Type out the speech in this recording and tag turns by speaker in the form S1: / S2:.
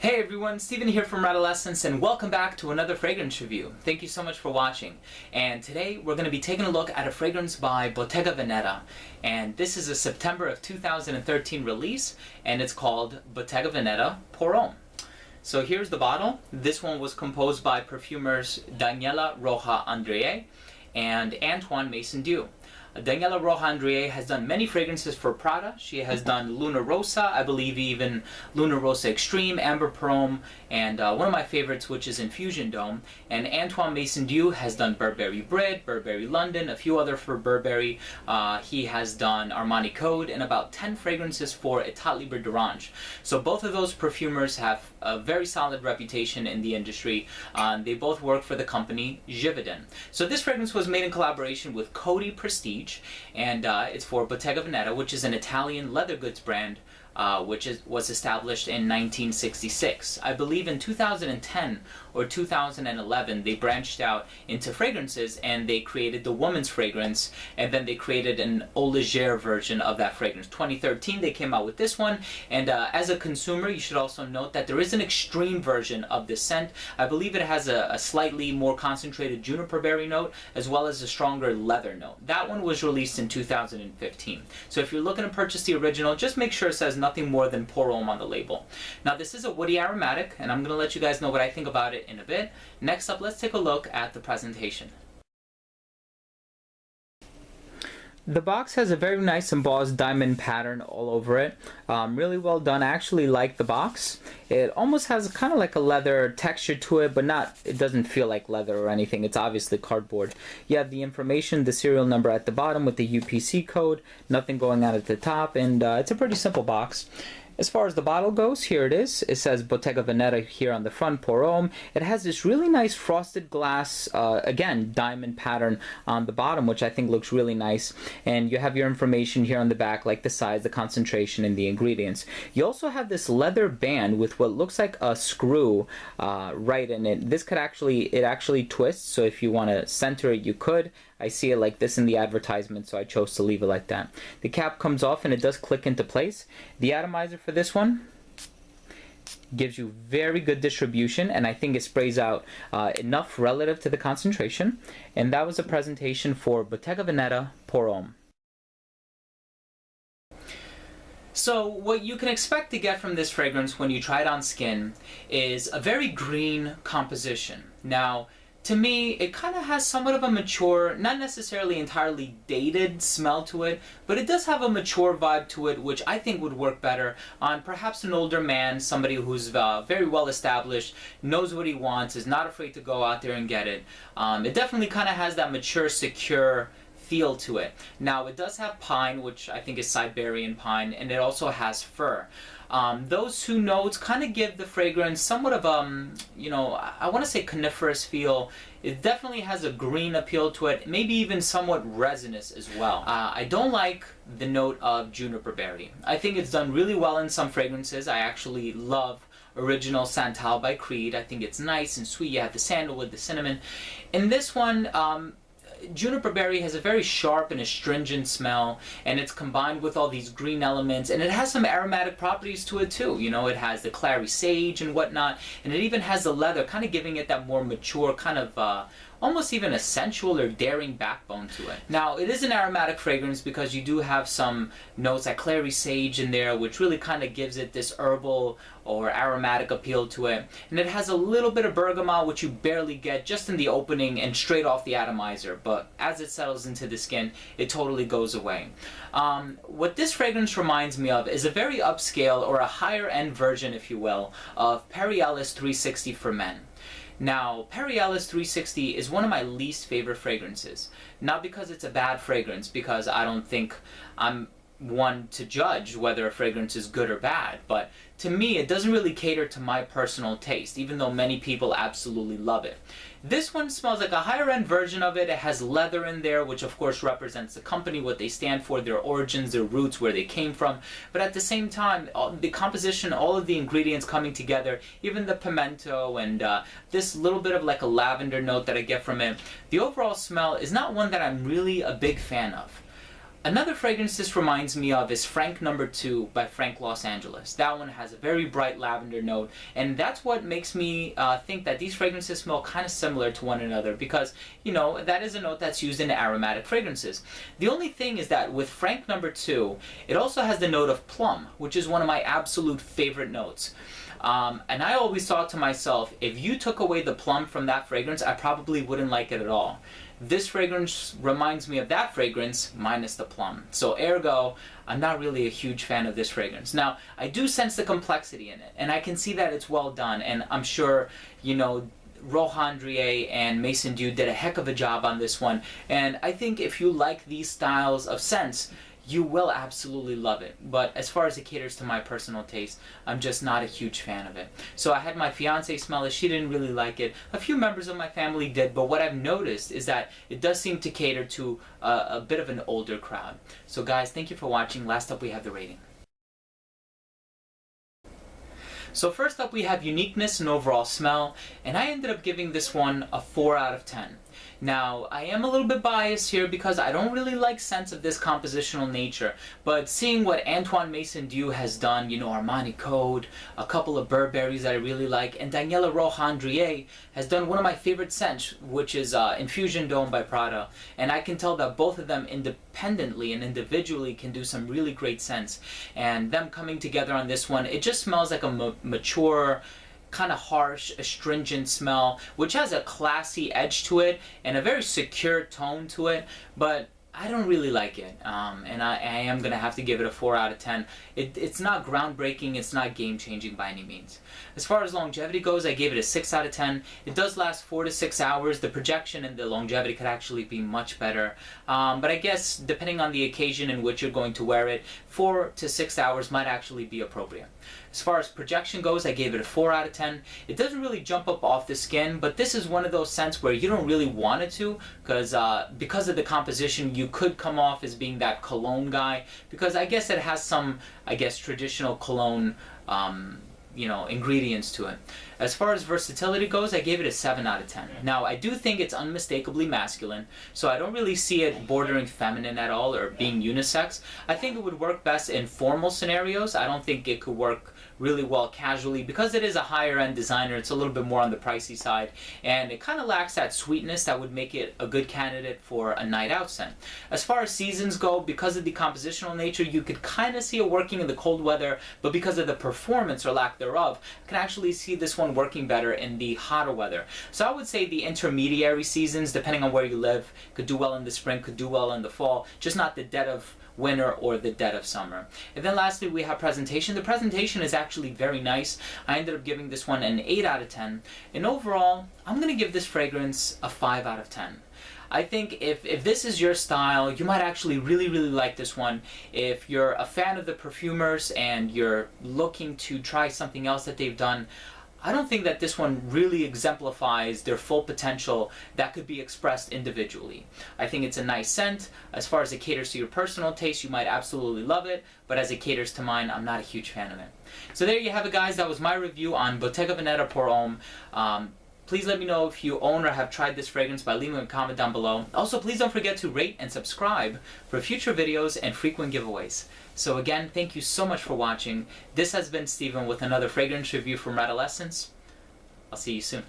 S1: Hey everyone, Steven here from Radolescence, and welcome back to another fragrance review. Thank you so much for watching. And today we're going to be taking a look at a fragrance by Bottega Veneta. And this is a September of 2013 release, and it's called Bottega Veneta Pour Homme. So here's the bottle. This one was composed by perfumers Daniela Roja André and Antoine Maison-Dieu. Daniela Roja André has done many fragrances for Prada. She has done Luna Rosa, I believe even Luna Rosa Extreme, Amber Prom, and one of my favorites, which is Infusion Dome. And Antoine Maison-Dieu has done Burberry Brit, Burberry London, a few other for Burberry. He has done Armani Code, and about 10 fragrances for Etat Libre d'Orange. So both of those perfumers have a very solid reputation in the industry. They both work for the company Givaudan. So this fragrance was made in collaboration with Coty Prestige, and it's for Bottega Veneta, which is an Italian leather goods brand which was established in 1966. I believe in 2010 or 2011 they branched out into fragrances and they created the woman's fragrance, and then they created an eau légère version of that fragrance. 2013 they came out with this one, and as a consumer you should also note that there is an extreme version of this scent. I believe it has a slightly more concentrated juniper berry note as well as a stronger leather note. That one was released in 2015. So if you're looking to purchase the original, just make sure it says nothing more than Pour Homme on the label. Now this is a woody aromatic, and I'm going to let you guys know what I think about it in a bit. Next up, let's take a look at the presentation. The box has a very nice embossed diamond pattern all over it. Really well done. I actually like the box. It almost has kind of like a leather texture to it, but it doesn't feel like leather or anything. It's obviously cardboard. You have the information, the serial number at the bottom with the UPC code, nothing going out at the top, and it's a pretty simple box. As far as the bottle goes, here it is. It says Bottega Veneta here on the front, Pour Homme. It has this really nice frosted glass, again, diamond pattern on the bottom, which I think looks really nice. And you have your information here on the back, like the size, the concentration, and the ingredients. You also have this leather band with what looks like a screw right in it. This could actually twists, so if you want to center it, you could. I see it like this in the advertisement, so I chose to leave it like that. The cap comes off and it does click into place. The atomizer for this one gives you very good distribution, and I think it sprays out enough relative to the concentration. And that was a presentation for Bottega Veneta Pour Homme. So what you can expect to get from this fragrance when you try it on skin is a very green composition. Now, to me, it kind of has somewhat of a mature, not necessarily entirely dated smell to it, but it does have a mature vibe to it, which I think would work better on perhaps an older man, somebody who's very well established, knows what he wants, is not afraid to go out there and get it. It definitely kind of has that mature, secure feel to it. Now, it does have pine, which I think is Siberian pine, and it also has fir. Those two notes kind of give the fragrance somewhat of I want to say coniferous feel. It definitely has a green appeal to it, maybe even somewhat resinous as well. I don't like the note of juniper berry. I think it's done really well in some fragrances. I actually love Original Santal by Creed. I think it's nice and sweet. You have the sandalwood, the cinnamon. In this one, juniper berry has a very sharp and astringent smell, and it's combined with all these green elements, and it has some aromatic properties to it too. You know, it has the clary sage and whatnot, and it even has the leather, kind of giving it that more mature kind of almost even a sensual or daring backbone to it. Now, it is an aromatic fragrance because you do have some notes like clary sage in there, which really kind of gives it this herbal or aromatic appeal to it. And it has a little bit of bergamot, which you barely get just in the opening and straight off the atomizer, but as it settles into the skin, it totally goes away. What this fragrance reminds me of is a very upscale or a higher end version, if you will, of Perry Ellis 360 for men. Now, Perry Ellis 360 is one of my least favorite fragrances. Not because it's a bad fragrance, because I don't think I'm one to judge whether a fragrance is good or bad, but to me it doesn't really cater to my personal taste, even though many people absolutely love it. This one smells like a higher end version of it. It has leather in there, which of course represents the company, what they stand for, their origins, their roots, where they came from. But at the same time, the composition, all of the ingredients coming together, even the pimento and this little bit of like a lavender note that I get from it, the overall smell is not one that I'm really a big fan of. Another fragrance this reminds me of is Frank No. 2 by Frank Los Angeles. That one has a very bright lavender note, and that's what makes me think that these fragrances smell kind of similar to one another because, you know, that is a note that's used in aromatic fragrances. The only thing is that with Frank No. 2, it also has the note of plum, which is one of my absolute favorite notes. And I always thought to myself, if you took away the plum from that fragrance, I probably wouldn't like it at all. This fragrance reminds me of that fragrance minus the plum. So ergo, I'm not really a huge fan of this fragrance. Now, I do sense the complexity in it, and I can see that it's well done, and I'm sure, you know, Rohan Drier and Maison Dieu did a heck of a job on this one, and I think if you like these styles of scents, you will absolutely love it. But as far as it caters to my personal taste, I'm just not a huge fan of it. So I had my fiance smell it. She didn't really like it. A few members of my family did, but what I've noticed is that it does seem to cater to a bit of an older crowd. So guys, thank you for watching. Last up we have the rating. So first up we have uniqueness and overall smell, and I ended up giving this one a 4 out of 10. Now, I am a little bit biased here because I don't really like scents of this compositional nature, but seeing what Antoine Maison Dieu has done, you know, Armani Code, a couple of Burberrys that I really like, and Daniela Rohan Drier has done one of my favorite scents, which is Infusion Dome by Prada, and I can tell that both of them independently and individually can do some really great scents, and them coming together on this one, it just smells like a mature, kind of harsh, astringent smell, which has a classy edge to it and a very secure tone to it, but I don't really like it, and I am going to have to give it a 4 out of 10. It's not groundbreaking, it's not game-changing by any means. As far as longevity goes, I gave it a 6 out of 10. It does last 4 to 6 hours. The projection and the longevity could actually be much better, but I guess depending on the occasion in which you're going to wear it, 4 to 6 hours might actually be appropriate. As far as projection goes, I gave it a 4 out of 10. It doesn't really jump up off the skin, but this is one of those scents where you don't really want it to, because of the composition, you could come off as being that cologne guy, because I guess it has some, traditional cologne you know, ingredients to it. As far as versatility goes, I gave it a 7 out of 10. Now, I do think it's unmistakably masculine, so I don't really see it bordering feminine at all or being unisex. I think it would work best in formal scenarios. I don't think it could work really well casually. Because it is a higher end designer, it's a little bit more on the pricey side, and it kind of lacks that sweetness that would make it a good candidate for a night out scent. As far as seasons go, because of the compositional nature, you could kind of see it working in the cold weather, but because of the performance or lack thereof, I can actually see this one working better in the hotter weather. So I would say the intermediary seasons, depending on where you live, could do well in the spring, could do well in the fall, just not the dead of winter or the dead of summer. And then lastly we have presentation. The presentation is actually very nice. I ended up giving this one an 8 out of 10. And overall, I'm going to give this fragrance a 5 out of 10. I think if this is your style, you might actually really like this one. If you're a fan of the perfumers and you're looking to try something else that they've done, I don't think that this one really exemplifies their full potential that could be expressed individually. I think it's a nice scent. As far as it caters to your personal taste, you might absolutely love it, but as it caters to mine, I'm not a huge fan of it. So there you have it, guys. That was my review on Bottega Veneta pour Homme. Please let me know if you own or have tried this fragrance by leaving a comment down below. Also, please don't forget to rate and subscribe for future videos and frequent giveaways. So again, thank you so much for watching. This has been Steven with another fragrance review from Radolescence. I'll see you soon.